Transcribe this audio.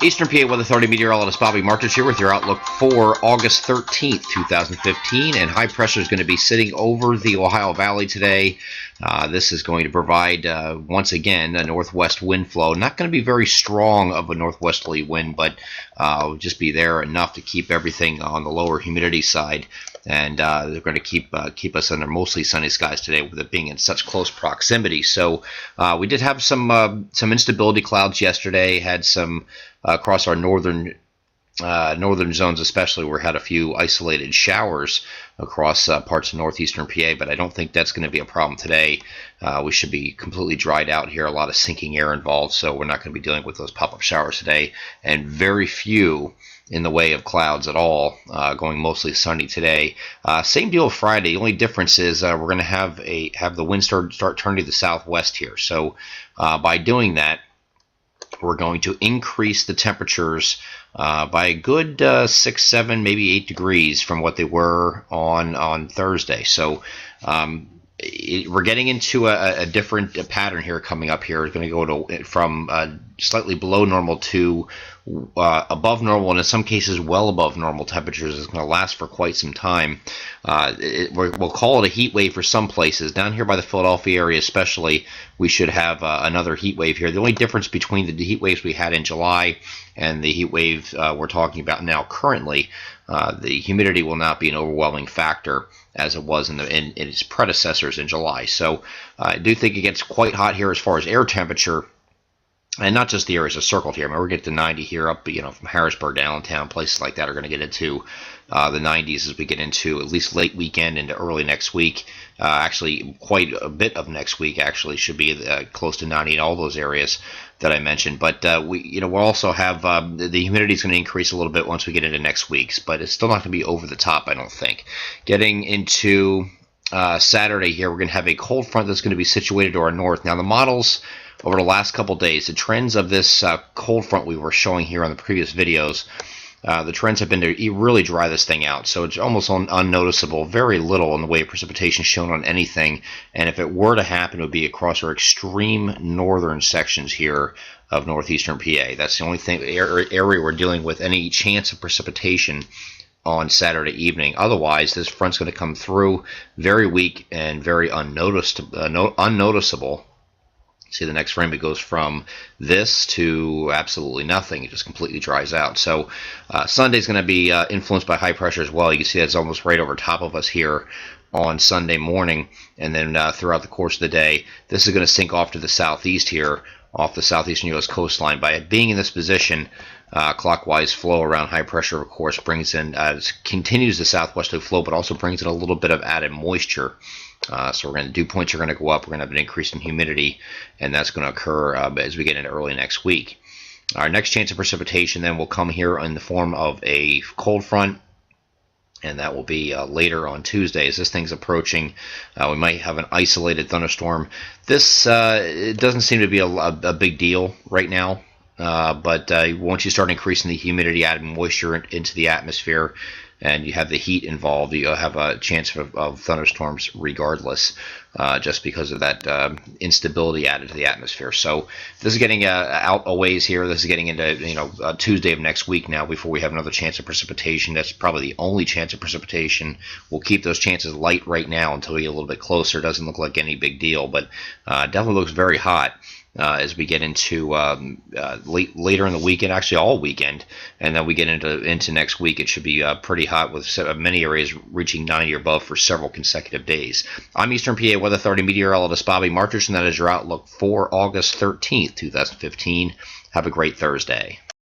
Eastern PA Weather Authority meteorologist Bobby Martich here with your outlook for August 13th, 2015. And high pressure is going to be sitting over the Ohio Valley today. This is going to provide, once again, a northwest wind flow. Not going to be very strong of a northwesterly wind, but just be there enough to keep everything on the lower humidity side. And they're going to keep us under mostly sunny skies today, with it being in such close proximity. So we did have some instability clouds yesterday. Had some across our northern zones, especially, where we had a few isolated showers across parts of northeastern PA. But I don't think that's going to be a problem today. We should be completely dried out here. A lot of sinking air involved, so we're not going to be dealing with those pop-up showers today, and very few in the way of clouds at all, going mostly sunny today. Same deal with Friday. The only difference is we're going to have the wind start turning to the southwest here. So by doing that, we're going to increase the temperatures by a good 6, 7, maybe 8 degrees from what they were on Thursday. So we're getting into a different pattern here coming up here. It's going to go from slightly below normal to above normal, and in some cases well above normal temperatures. It's going to last for quite some time. We'll call it a heat wave for some places. Down here by the Philadelphia area especially, we should have another heat wave here. The only difference between the heat waves we had in July and the heat wave we're talking about now currently, the humidity will not be an overwhelming factor as it was in its predecessors in July. So I do think it gets quite hot here as far as air temperature. And not just the areas are circled here. I mean, we're getting to 90 here up, from Harrisburg to Allentown. Places like that are going to get into the 90s as we get into at least late weekend into early next week. Actually, quite a bit of next week actually should be close to 90 in all those areas that I mentioned. But we'll also have the humidity is going to increase a little bit once we get into next week's, but it's still not going to be over the top, I don't think. Getting into Saturday here, we're going to have a cold front that's going to be situated to our north. Now, the models over the last couple days, the trends of this cold front we were showing here on the previous videos, the trends have been to really dry this thing out. So it's almost unnoticeable, very little in the way of precipitation shown on anything. And if it were to happen, it would be across our extreme northern sections here of northeastern PA. That's the only area we're dealing with any chance of precipitation on Saturday evening. Otherwise, this front's going to come through very weak and very unnoticeable. See the next frame, it goes from this to absolutely nothing. It just completely dries out. So Sunday's going to be influenced by high pressure as well. You can see that's almost right over top of us here on Sunday morning. And then throughout the course of the day, this is going to sink off to the southeast here, off the southeastern U.S. coastline. By it being in this position, clockwise flow around high pressure, of course, brings in, continues the southwesterly flow, but also brings in a little bit of added moisture. So dew points are going to go up. We're going to have an increase in humidity, and that's going to occur as we get into early next week. Our next chance of precipitation then will come here in the form of a cold front, and that will be later on Tuesday. As this thing's approaching, we might have an isolated thunderstorm. This it doesn't seem to be a big deal right now, but once you start increasing the humidity, adding moisture into the atmosphere, and you have the heat involved, you'll have a chance of thunderstorms regardless, just because of that instability added to the atmosphere. So this is getting out a ways here. This is getting into Tuesday of next week now before we have another chance of precipitation. That's probably the only chance of precipitation. We'll keep those chances light right now until we get a little bit closer. It doesn't look like any big deal, but definitely looks very hot as we get into later in the weekend, actually all weekend, and then we get into next week. It should be pretty hot, with many areas reaching 90 or above for several consecutive days. I'm Eastern PA Weather Authority meteorologist Bobby Martich, and that is your outlook for August 13th, 2015. Have a great Thursday.